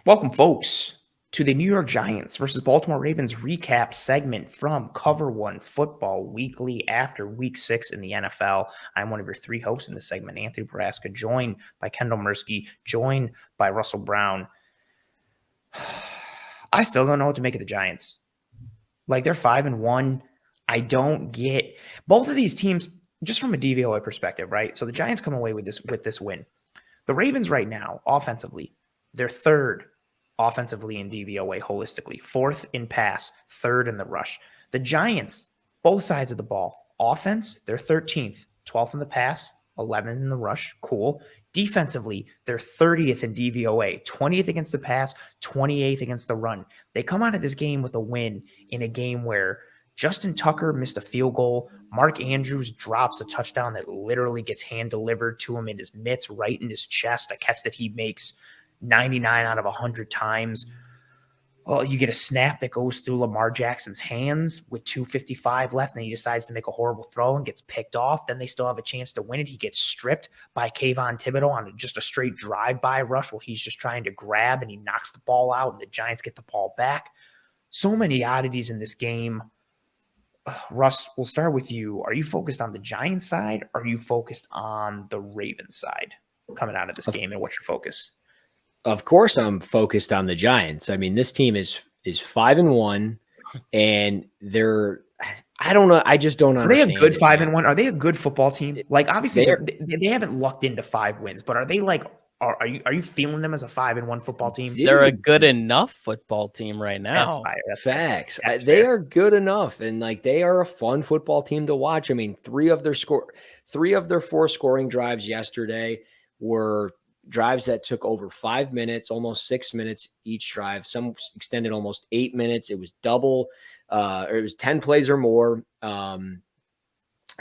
Welcome, folks, to the New York Giants versus Baltimore Ravens recap segment from Cover One Football Weekly after Week 6 in the NFL. I'm one of your three hosts in this segment, Anthony Braska, joined by Kendall Mursky, joined by Russell Brown. I still don't know what to make of the Giants. Like, they're 5-1. I don't get both of these teams just from a DVOA perspective, right? So the Giants come away with this win. The Ravens right now, offensively, they're third offensively in DVOA holistically, fourth in pass, third in the rush. The Giants, both sides of the ball, offense, they're 13th, 12th in the pass, 11th in the rush. Cool. Defensively, they're 30th in DVOA, 20th against the pass, 28th against the run. They come out of this game with a win in a game where Justin Tucker missed a field goal. Mark Andrews drops a touchdown that literally gets hand delivered to him in his mitts, right in his chest, a catch that he makes 99 out of 100 times. Well, you get a snap that goes through Lamar Jackson's hands with 2:55 left, and he decides to make a horrible throw and gets picked off. Then they still have a chance to win it. He gets stripped by Kayvon Thibodeau on just a straight drive-by rush while he's just trying to grab, and he knocks the ball out, and the Giants get the ball back. So many oddities in this game. Russ, we'll start with you. Are you focused on the Giants side? Or are you focused on the Ravens side coming out of this game, and what's your focus? Of course, I'm focused on the Giants. I mean, this team is 5-1, and they're I don't know. I just don't understand. Are they a good 5-1? Are they a good football team? Like, obviously, they haven't lucked into 5 wins, but are they like? Are you feeling them as a 5-1 football team? Dude, they're a good enough football team right now. That's fire. That's facts. They are good enough, and like they are a fun football team to watch. I mean, three of their 4 scoring drives yesterday were drives that took over 5 minutes, almost 6 minutes each drive. Some extended almost 8 minutes. It was double, or it was 10 plays or more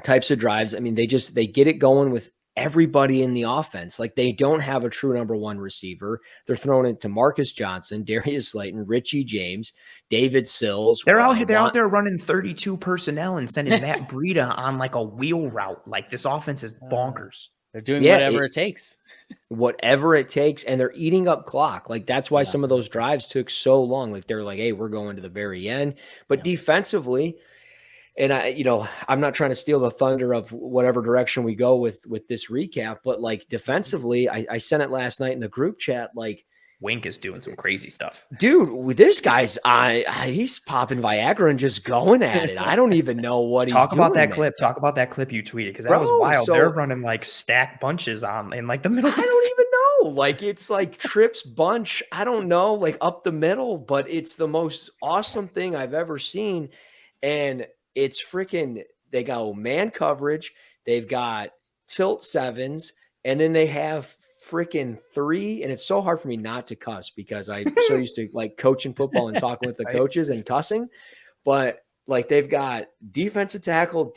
types of drives. I mean, they get it going with everybody in the offense. Like, they don't have a true number one receiver. They're throwing it to Marcus Johnson, Darius Slayton, Richie James, David Sills. They're out there running 32 personnel and sending Matt Breida on like a wheel route. Like, this offense is bonkers. They're doing whatever it takes. Whatever it takes, and they're eating up clock. Like, that's why some of those drives took so long. Like, they're like, hey, we're going to the very end. But defensively, and I'm not trying to steal the thunder of whatever direction we go with this recap, but like defensively, I sent it last night in the group chat. Like, Wink is doing some crazy stuff. Dude, this guy's he's popping Viagra and just going at it. I don't even know what he's doing. Talk about that clip you tweeted, because that was wild. So, they're running like stack bunches in like the middle. I don't even know. Like, it's like trips bunch. I don't know, like up the middle, but it's the most awesome thing I've ever seen. And it's freaking, they got man coverage. They've got tilt sevens, and then they have freaking 3, and it's so hard for me not to cuss because I'm so used to like coaching football and talking with the coaches and cussing. But like, they've got defensive tackle,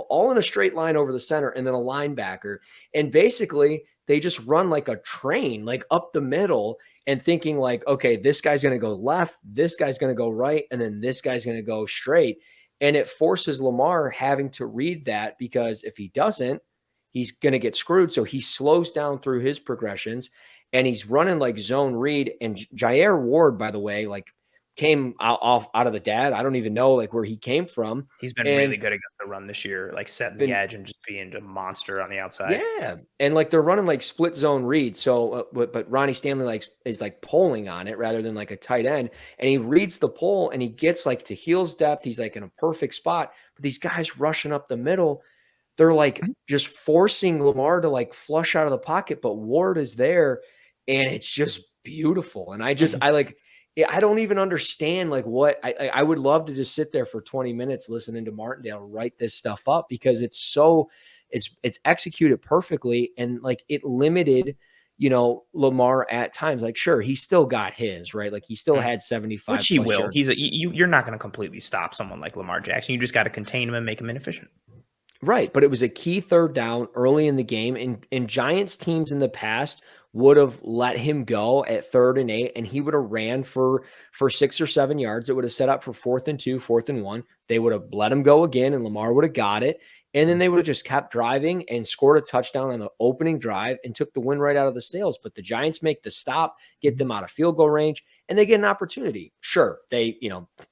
all in a straight line over the center, and then a linebacker. And basically they just run like a train, like up the middle, and thinking like, okay, this guy's going to go left, this guy's going to go right, and then this guy's going to go straight. And it forces Lamar having to read that, because if he doesn't, he's going to get screwed. So he slows down through his progressions, and he's running like zone read. And Jair Ward, by the way, like came out of the dad. I don't even know like where he came from. He's been really good against the run this year, like setting the edge and just being a monster on the outside. Yeah. And like they're running like split zone read. So, but Ronnie Stanley is like pulling on it rather than like a tight end. And he reads the pull, and he gets like to heels depth. He's like in a perfect spot. But these guys rushing up the middle, they're like just forcing Lamar to like flush out of the pocket, but Ward is there, and it's just beautiful. And I don't even understand like what I would love to just sit there for 20 minutes listening to Martindale write this stuff up, because it's executed perfectly. And like, it limited, Lamar at times. Like, sure, he still got his, right? Like, he still had 75. Which he will. Yards. You're not going to completely stop someone like Lamar Jackson. You just got to contain him and make him inefficient. Right. But it was a key third down early in the game, and Giants teams in the past would have let him go at 3rd and 8, and he would have ran for 6 or 7 yards. It would have set up for 4th and 2, 4th and 1. They would have let him go again, and Lamar would have got it. And then they would have just kept driving and scored a touchdown on the opening drive and took the win right out of the sails. But the Giants make the stop, get them out of field goal range, and they get an opportunity. Sure, they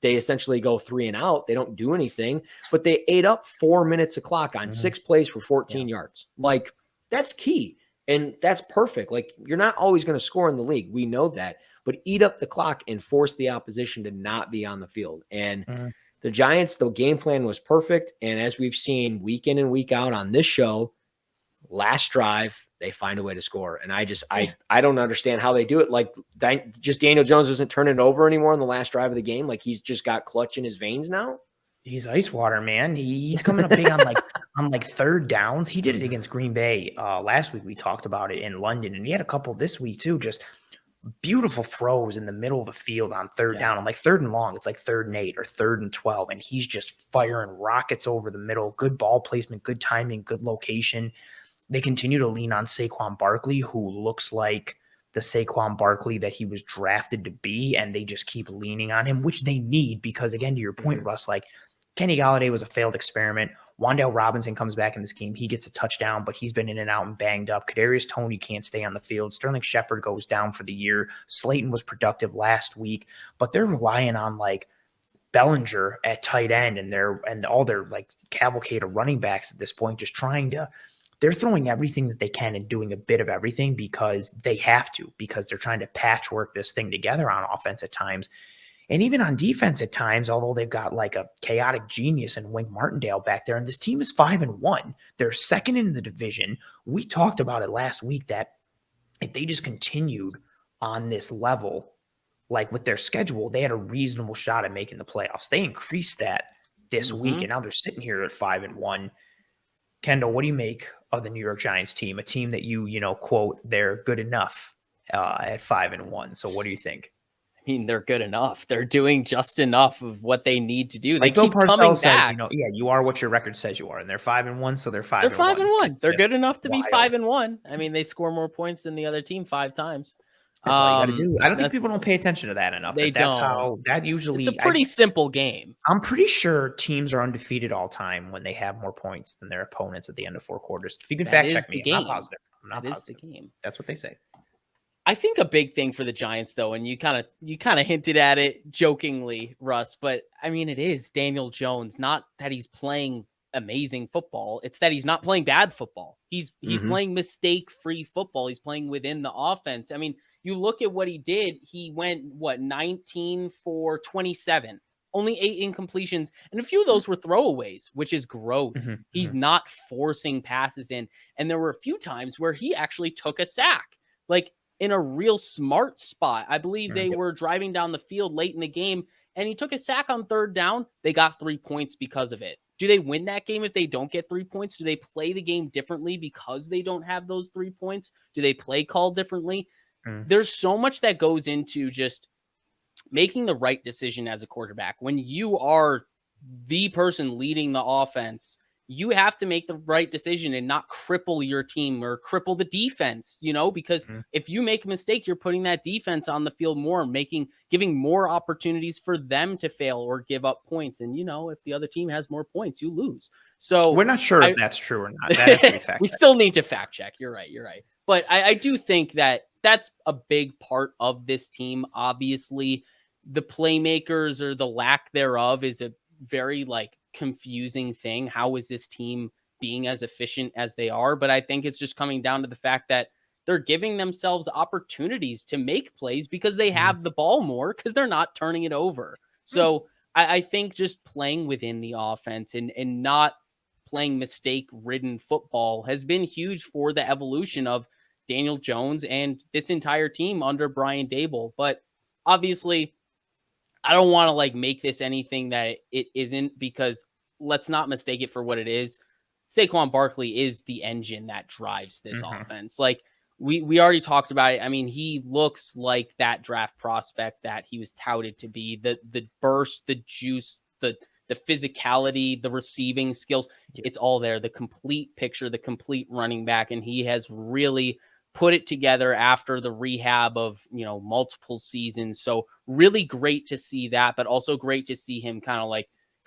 essentially go 3 and out. They don't do anything, but they ate up 4 minutes of clock on 6 plays for 14 yards. Like, that's key. And that's perfect. Like, you're not always going to score in the league. We know that. But eat up the clock and force the opposition to not be on the field. And the Giants, the game plan was perfect. And as we've seen week in and week out on this show, last drive, they find a way to score. And I don't understand how they do it. Like, just Daniel Jones doesn't turn it over anymore in the last drive of the game. Like, he's just got clutch in his veins now. He's ice water, man. He's coming up big on third downs. He did it against Green Bay last week. We talked about it in London, and he had a couple this week too. Just beautiful throws in the middle of the field on third down. On like 3rd and long, it's like 3rd and 8 or 3rd and 12, and he's just firing rockets over the middle. Good ball placement, good timing, good location. They continue to lean on Saquon Barkley, who looks like the Saquon Barkley that he was drafted to be, and they just keep leaning on him, which they need because, again, to your point, Russ, like Kenny Golladay was a failed experiment. Wan'Dale Robinson comes back in this game. He gets a touchdown, but he's been in and out and banged up. Kadarius Toney can't stay on the field. Sterling Shepard goes down for the year. Slayton was productive last week, but they're relying on like Bellinger at tight end and all their like cavalcade of running backs at this point, just they're throwing everything that they can and doing a bit of everything because they have to, because they're trying to patchwork this thing together on offense at times. And even on defense at times, although they've got like a chaotic genius in Wink Martindale back there, and this team is 5-1. They're second in the division. We talked about it last week that if they just continued on this level, like with their schedule, they had a reasonable shot at making the playoffs. They increased that this week, and now they're sitting here at 5-1. Kendall, what do you make of the New York Giants team? A team that you quote, they're good enough at 5-1. So what do you think? I mean, they're good enough. They're doing just enough of what they need to do. Like they Bill keep coming Parcells says, back. You are what your record says you are, and they're 5-1, so they're 5-1. They're 5-1. They're good enough to wild. be 5-1. I mean, they score more points than the other team 5 times. That's all you got to do. I don't think people don't pay attention to that enough. That's how that usually. It's a pretty simple game. I'm pretty sure teams are undefeated all time when they have more points than their opponents at the end of 4 quarters. If you can fact check me, I'm not positive. I'm not positive. The game. That's what they say. I think a big thing for the Giants, though, and you kind of hinted at it jokingly, Russ, but I mean, it is Daniel Jones. Not that he's playing amazing football; it's that he's not playing bad football. He's playing mistake-free football. He's playing within the offense. I mean, you look at what he did. He went 19 for 27, only 8 incompletions, and a few of those were throwaways, which is growth. He's not forcing passes in, and there were a few times where he actually took a sack, like in a real smart spot. I believe they were driving down the field late in the game, and he took a sack on 3rd down. They got 3 points because of it. Do they win that game if they don't get 3 points? Do they play the game differently because they don't have those 3 points? Do they play call differently? There's so much that goes into just making the right decision as a quarterback. When you are the person leading the offense, you have to make the right decision and not cripple your team or cripple the defense, because if you make a mistake, you're putting that defense on the field more, giving more opportunities for them to fail or give up points. And, if the other team has more points, you lose. So we're not sure if that's true or not. That has to be fact we still need to fact check. You're right. But I do think that that's a big part of this team. Obviously, the playmakers or the lack thereof is a very confusing thing. How is this team being as efficient as they are? But I think it's just coming down to the fact that they're giving themselves opportunities to make plays because they have the ball more, because they're not turning it over. So I think just playing within the offense and not playing mistake-ridden football has been huge for the evolution of Daniel Jones and this entire team under Brian Daboll. But obviously, I don't want to make this anything that it isn't, because let's not mistake it for what it is. Saquon Barkley is the engine that drives this offense. We already talked about it. I mean, he looks like that draft prospect that he was touted to be. The burst, the juice, the physicality, the receiving skills, it's all there. The complete picture, the complete running back, and he has really put it together after the rehab of, multiple seasons. So really great to see that, but also great to see him kind of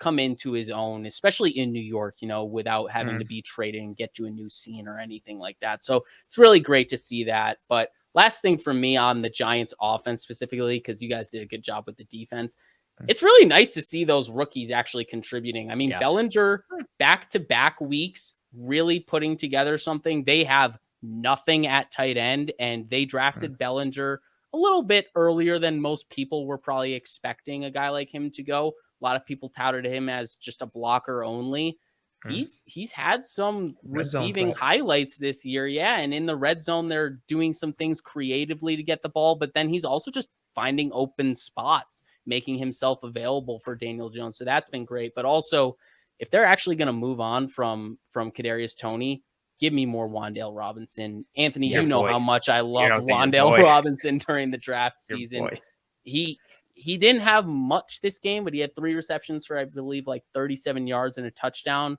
come into his own, especially in New York, without having Mm. to be traded and get to a new scene or anything like that. So it's really great to see that. But last thing for me on the Giants offense specifically, because you guys did a good job with the defense, it's really nice to see those rookies actually contributing. I mean, Yeah. Bellinger back-to-back weeks really putting together something. They have nothing at tight end, and they drafted Bellinger a little bit earlier than most people were probably expecting a guy like him to go. A lot of people touted him as just a blocker only. He's had some Red zone receiving threat. highlights this year. Yeah. And in the red zone, they're doing some things creatively to get the ball, but then he's also just finding open spots, making himself available for Daniel Jones. So that's been great. But also, if they're actually going to move on from Kadarius Toney, give me more Wan'Dale Robinson. Anthony, Your you know boy. how much I love I'm saying, your Wan'Dale boy. Robinson during the draft Your season. boy. He didn't have much this game, but he had 3 receptions for, I believe, like 37 yards and a touchdown.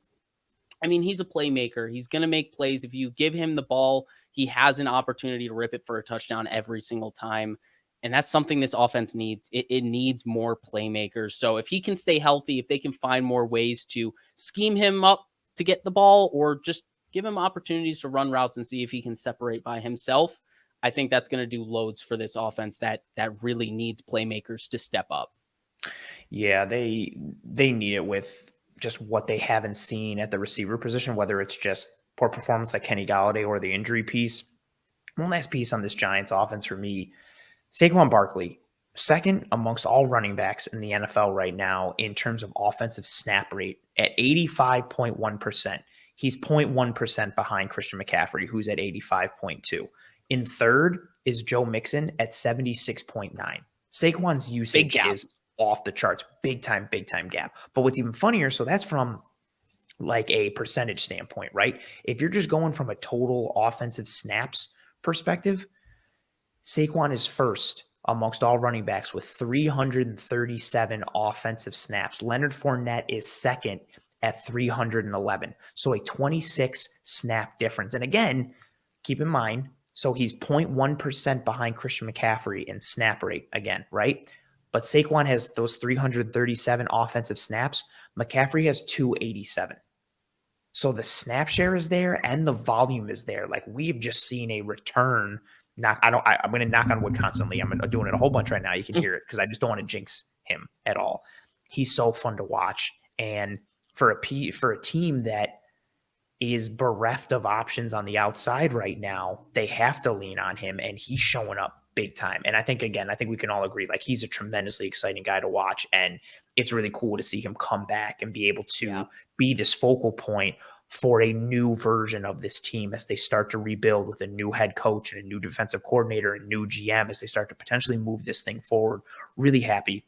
I mean, he's a playmaker. He's going to make plays. If you give him the ball, he has an opportunity to rip it for a touchdown every single time. And that's something this offense needs. It needs more playmakers. So if he can stay healthy, if they can find more ways to scheme him up to get the ball or just give him opportunities to run routes and see if he can separate by himself, I think that's going to do loads for this offense that really needs playmakers to step up. Yeah, they need it with just what they haven't seen at the receiver position, whether it's just poor performance like Kenny Golladay or the injury piece. One last piece on this Giants offense for me, Saquon Barkley, second amongst all running backs in the NFL right now in terms of offensive snap rate at 85.1%. He's 0.1% behind Christian McCaffrey, who's at 85.2. In third is Joe Mixon at 76.9. Saquon's usage is off the charts. Big time gap. But what's even funnier, so that's from like a percentage standpoint, right? If you're just going from a total offensive snaps perspective, Saquon is first amongst all running backs with 337 offensive snaps. Leonard Fournette is second at 311. So a 26 snap difference. And again, keep in mind, so he's 0.1% behind Christian McCaffrey in snap rate again, right? But Saquon has those 337 offensive snaps. McCaffrey has 287. So the snap share is there and the volume is there. Like we've just seen a return. I'm going to knock on wood constantly. I'm doing it a whole bunch right now. You can hear it because I just don't want to jinx him at all. He's so fun to watch. And for a team that is bereft of options on the outside right now, they have to lean on him, and he's showing up big time. And I think we can all agree, like he's a tremendously exciting guy to watch, and it's really cool to see him come back and be able to be this focal point for a new version of this team as they start to rebuild with a new head coach and a new defensive coordinator and new GM as they start to potentially move this thing forward. Really happy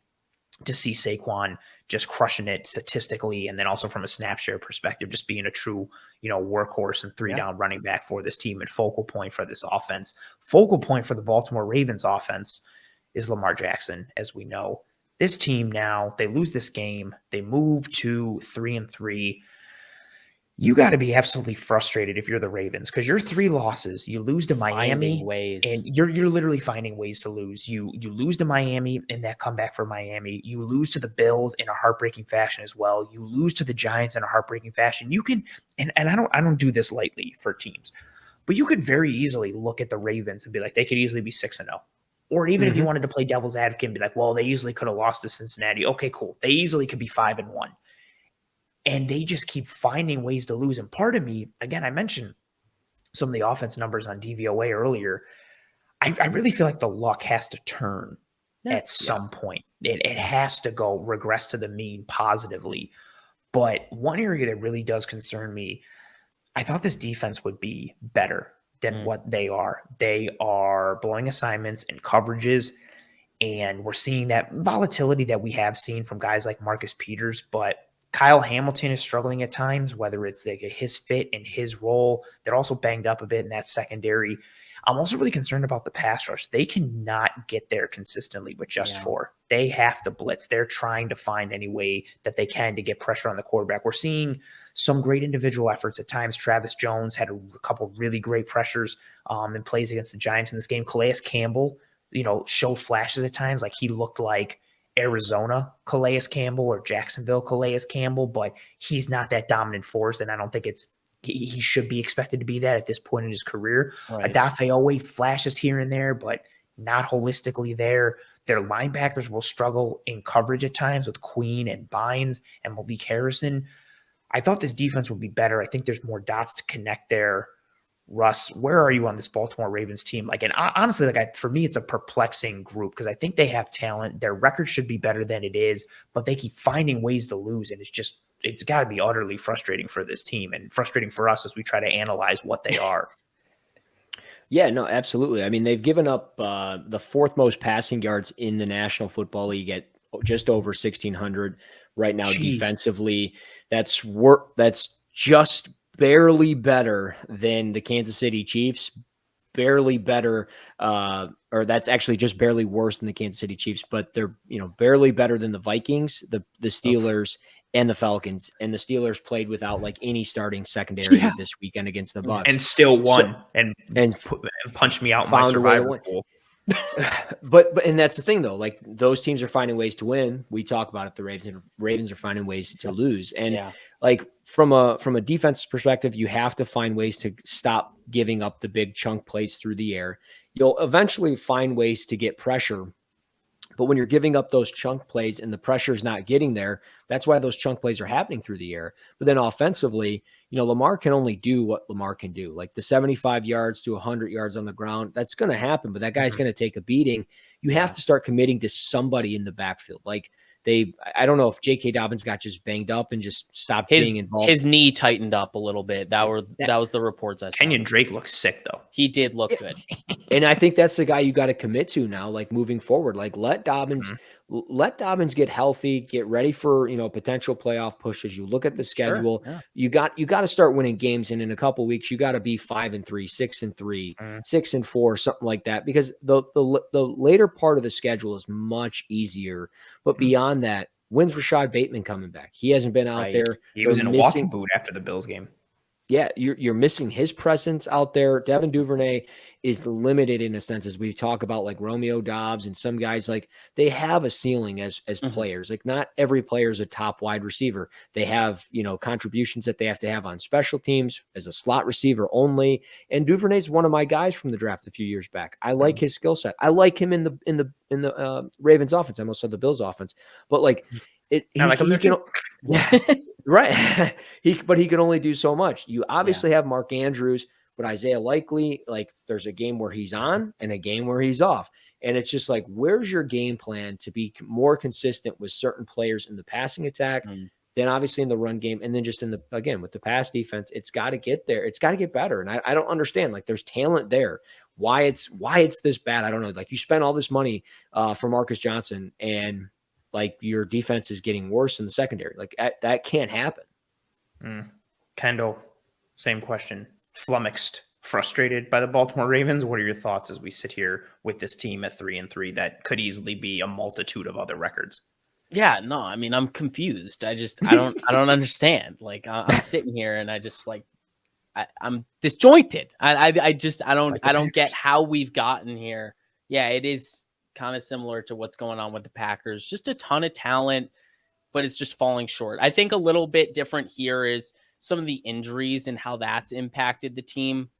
to see Saquon just crushing it statistically, and then also from a snap share perspective, just being a true, workhorse and three-down running back for this team and focal point for this offense. Focal point for the Baltimore Ravens offense is Lamar Jackson, as we know. This team now, they lose this game, they move to 3-3. You got to be absolutely frustrated if you're the Ravens because you're 3 losses. You lose to Miami, and you're literally finding ways to lose. You lose to Miami in that comeback for Miami. You lose to the Bills in a heartbreaking fashion as well. You lose to the Giants in a heartbreaking fashion. You can, and I don't do this lightly for teams, but you could very easily look at the Ravens and be like, they could easily be 6-0. Or even if you wanted to play devil's advocate and be like, well, they easily could have lost to Cincinnati. Okay, cool. They easily could be 5-1. And they just keep finding ways to lose. And part of me, again, I mentioned some of the offense numbers on DVOA earlier. I really feel like the luck has to turn at some point. It has to regress to the mean positively. But one area that really does concern me, I thought this defense would be better than what they are. They are blowing assignments and coverages, and we're seeing that volatility that we have seen from guys like Marcus Peters, but Kyle Hamilton is struggling at times, whether it's like his fit and his role. They're also banged up a bit in that secondary. I'm also really concerned about the pass rush. They cannot get there consistently with just 4. They have to blitz. They're trying to find any way that they can to get pressure on the quarterback. We're seeing some great individual efforts at times. Travis Jones had a couple really great pressures and plays against the Giants in this game. Calais Campbell, showed flashes at times. Like he looked like Arizona Calais Campbell or Jacksonville Calais Campbell, but he's not that dominant force, and I don't think he should be expected to be that at this point in his career. Right. Adafe Owe flashes here and there, but not holistically there. Their linebackers will struggle in coverage at times with Queen and Bynes and Malik Harrison. I thought this defense would be better. I think there's more dots to connect there. Russ, where are you on this Baltimore Ravens team? Like, and honestly, for me, it's a perplexing group because I think they have talent. Their record should be better than it is, but they keep finding ways to lose, and it's got to be utterly frustrating for this team and frustrating for us as we try to analyze what they are. Yeah, no, absolutely. I mean, they've given up the fourth most passing yards in the National Football League at just over 1,600 right now. Jeez. Defensively. That's just barely better than the Kansas City Chiefs, barely better, or that's actually just barely worse than the Kansas City Chiefs, but they're, barely better than the Vikings, the Steelers, and the Falcons. And the Steelers played without like any starting secondary this weekend against the Bucs. And still won and punched me out in my survivor pool. But that's the thing though, like those teams are finding ways to win. We talk about it, the Ravens are finding ways to lose. And like from a defense perspective, you have to find ways to stop giving up the big chunk plays through the air. You'll eventually find ways to get pressure. But when you're giving up those chunk plays and the pressure's not getting there, that's why those chunk plays are happening through the air. But then offensively, Lamar can only do what Lamar can do. Like the 75 yards to 100 yards on the ground, that's going to happen, but that guy's going to take a beating. You have to start committing to somebody in the backfield. Like I don't know if J.K. Dobbins got just banged up and just stopped being involved. His knee tightened up a little bit. That was the reports I saw. Kenyon Drake looks sick though. He did look good. And I think that's the guy you got to commit to now, like moving forward. Like let Dobbins get healthy, get ready for potential playoff pushes. You look at the schedule. Sure, yeah. You got to start winning games, and in a couple of weeks you got to be 5-3, 6-3, 6-4, something like that. Because the later part of the schedule is much easier. But beyond that, when's Rashad Bateman coming back? He hasn't been out there. He was in a walking boot after the Bills game. Yeah, you're missing his presence out there. Devin Duvernay is limited in a sense, as we talk about like Romeo Doubs and some guys, like they have a ceiling as players. Like not every player is a top wide receiver. They have, contributions that they have to have on special teams as a slot receiver only. And Duvernay's one of my guys from the draft a few years back. I like his skill set. I like him in the Ravens offense. I almost said the Bills offense, but like right. But he can only do so much. You obviously have Mark Andrews, but Isaiah Likely, like there's a game where he's on and a game where he's off. And it's just like, where's your game plan to be more consistent with certain players in the passing attack, then obviously in the run game, and then just with the pass defense, it's got to get there. It's got to get better. And I don't understand, like there's talent there. Why it's this bad. I don't know. Like you spend all this money for Marcus Johnson and like your defense is getting worse in the secondary. Like that can't happen. Kendall, same question. Flummoxed, frustrated by the Baltimore Ravens. What are your thoughts as we sit here with this team at 3-3 that could easily be a multitude of other records? Yeah, no, I mean, I'm confused. I don't understand. Like I'm sitting here and I just like, I'm disjointed. I don't get how we've gotten here. Yeah, it is kind of similar to what's going on with the Packers. Just a ton of talent, but it's just falling short. I think a little bit different here is some of the injuries and how that's impacted the team.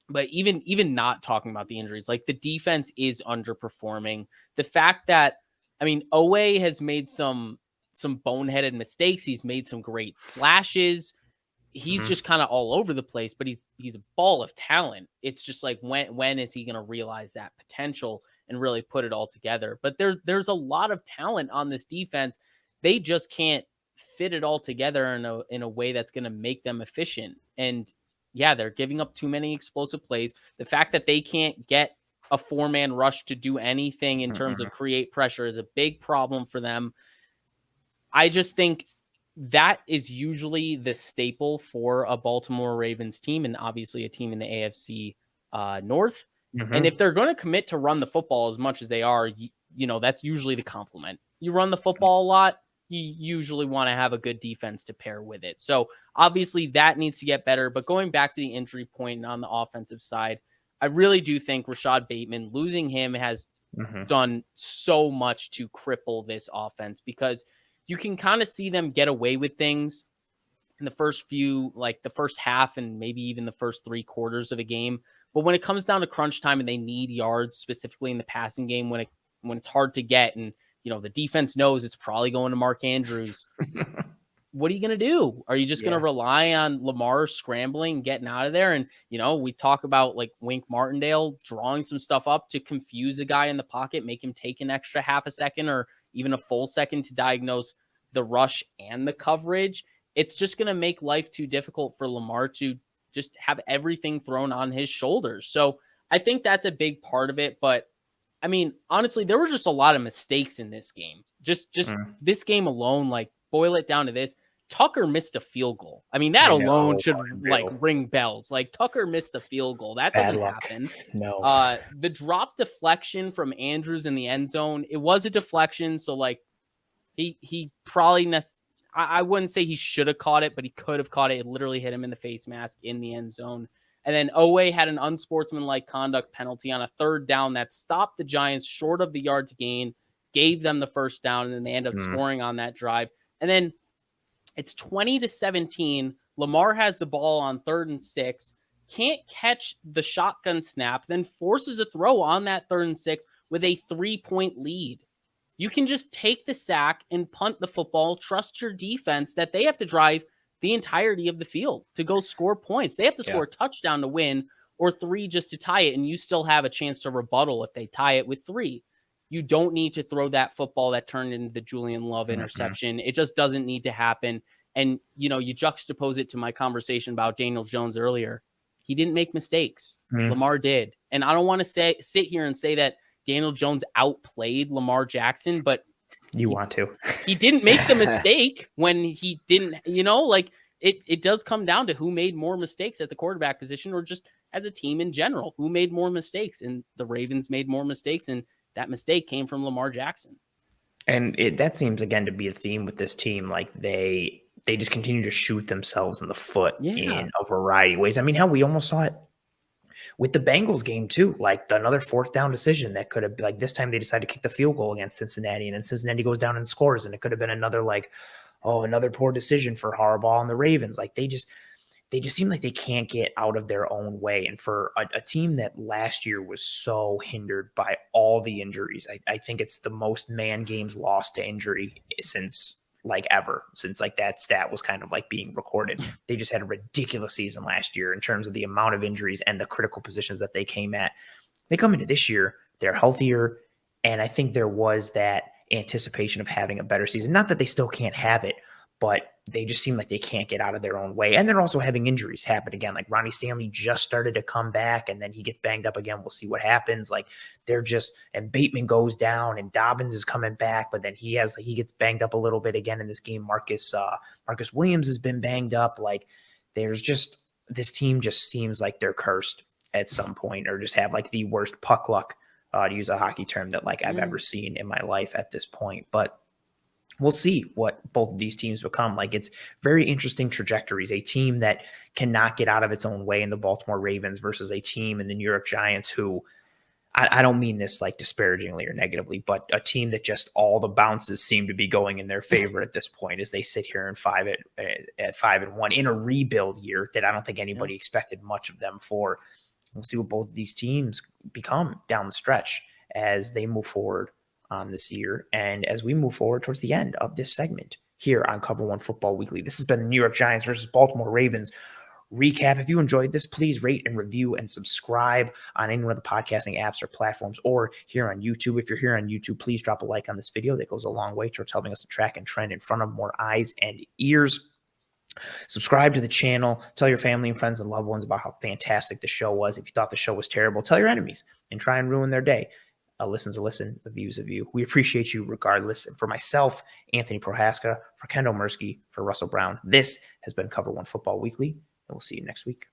But even not talking about the injuries, like the defense is underperforming. The fact that, I mean, Owe has made some boneheaded mistakes. He's made some great flashes. He's just kind of all over the place, but he's a ball of talent. It's just like, when is he going to realize that potential and really put it all together? But there's a lot of talent on this defense. They just can't fit it all together in a way that's going to make them efficient. And yeah, they're giving up too many explosive plays. The fact that they can't get a 4-man rush to do anything in terms of create pressure is a big problem for them. I just think that is usually the staple for a Baltimore Ravens team, and obviously a team in the AFC North. And if they're going to commit to run the football as much as they are, that's usually the compliment. You run the football a lot, you usually want to have a good defense to pair with it. So obviously that needs to get better. But going back to the injury point on the offensive side, I really do think Rashad Bateman, losing him has done so much to cripple this offense, because you can kind of see them get away with things in the first few, like the first half and maybe even the first 3 quarters of a game. But when it comes down to crunch time and they need yards, specifically in the passing game, when it's hard to get, and the defense knows it's probably going to Mark Andrews, what are you going to do? Are you just going to rely on Lamar scrambling, getting out of there? And, we talk about like Wink Martindale drawing some stuff up to confuse a guy in the pocket, make him take an extra half a second or even a full second to diagnose the rush and the coverage. It's just going to make life too difficult for Lamar to just have everything thrown on his shoulders. So I think that's a big part of it. But I mean, honestly, there were just a lot of mistakes in this game. Just this game alone, like, boil it down to this. Tucker missed a field goal. I mean, that alone should like ring bells. Like, Tucker missed a field goal. That doesn't happen. No. The drop deflection from Andrews in the end zone, it was a deflection. So like he probably I wouldn't say he should have caught it, but he could have caught it. It literally hit him in the face mask in the end zone. And then Owe had an unsportsmanlike conduct penalty on a 3rd down that stopped the Giants short of the yards gain, gave them the first down, and then they end up scoring on that drive. And then it's 20-17. Lamar has the ball on 3rd and 6, can't catch the shotgun snap, then forces a throw on that 3rd and 6 with a 3-point lead. You can just take the sack and punt the football, trust your defense that they have to drive the entirety of the field to go score points. They have to score a touchdown to win, or 3 just to tie it, and you still have a chance to rebuttal if they tie it with 3. You don't need to throw that football that turned into the Julian Love interception. It just doesn't need to happen. And, you juxtapose it to my conversation about Daniel Jones earlier. He didn't make mistakes. Lamar did. And I don't want to sit here and say that Daniel Jones outplayed Lamar Jackson, but want to. He didn't make the mistake when he didn't, it does come down to who made more mistakes at the quarterback position, or just as a team in general, who made more mistakes. And the Ravens made more mistakes, and that mistake came from Lamar Jackson. And that seems, again, to be a theme with this team. Like, they just continue to shoot themselves in the foot in a variety of ways. I mean, hell, we almost saw it with the Bengals game too. Like, another 4th down decision that could have, like, this time they decided to kick the field goal against Cincinnati, and then Cincinnati goes down and scores, and it could have been another, like, another poor decision for Harbaugh and the Ravens. Like, they just seem like they can't get out of their own way. And for a team that last year was so hindered by all the injuries, I think it's the most man games lost to injury since that stat was kind of like being recorded. They just had a ridiculous season last year in terms of the amount of injuries and the critical positions that they came at. They come into this year, they're healthier, and I think there was that anticipation of having a better season. Not that they still can't have it, but they just seem like they can't get out of their own way. And they're also having injuries happen again. Like, Ronnie Stanley just started to come back, and then he gets banged up again. We'll see what happens. Like, and Bateman goes down, and Dobbins is coming back, but then he gets banged up a little bit again in this game. Marcus Williams has been banged up. Like, this team just seems like they're cursed at some point, or just have like the worst puck luck, to use a hockey term, that like I've ever seen in my life at this point. But we'll see what both of these teams become. Like, it's very interesting trajectories. A team that cannot get out of its own way in the Baltimore Ravens versus a team in the New York Giants who, I don't mean this like disparagingly or negatively, but a team that just all the bounces seem to be going in their favor at this point as they sit here at 5-1 in a rebuild year that I don't think anybody expected much of them for. We'll see what both of these teams become down the stretch as they move forward this year, and as we move forward towards the end of this segment here on Cover One Football Weekly. This has been the New York Giants versus Baltimore Ravens recap. If you enjoyed this, please rate and review and subscribe on any one of the podcasting apps or platforms, or here on YouTube. If you're here on YouTube, please drop a like on this video. That goes a long way towards helping us to track and trend in front of more eyes and ears. Subscribe to the channel. Tell your family and friends and loved ones about how fantastic the show was. If you thought the show was terrible, tell your enemies and try and ruin their day. A listen's a listen, a view's a view. We appreciate you regardless. And for myself, Anthony Prohaska, for Kendall Mursky, for Russell Brown, this has been Cover One Football Weekly, and we'll see you next week.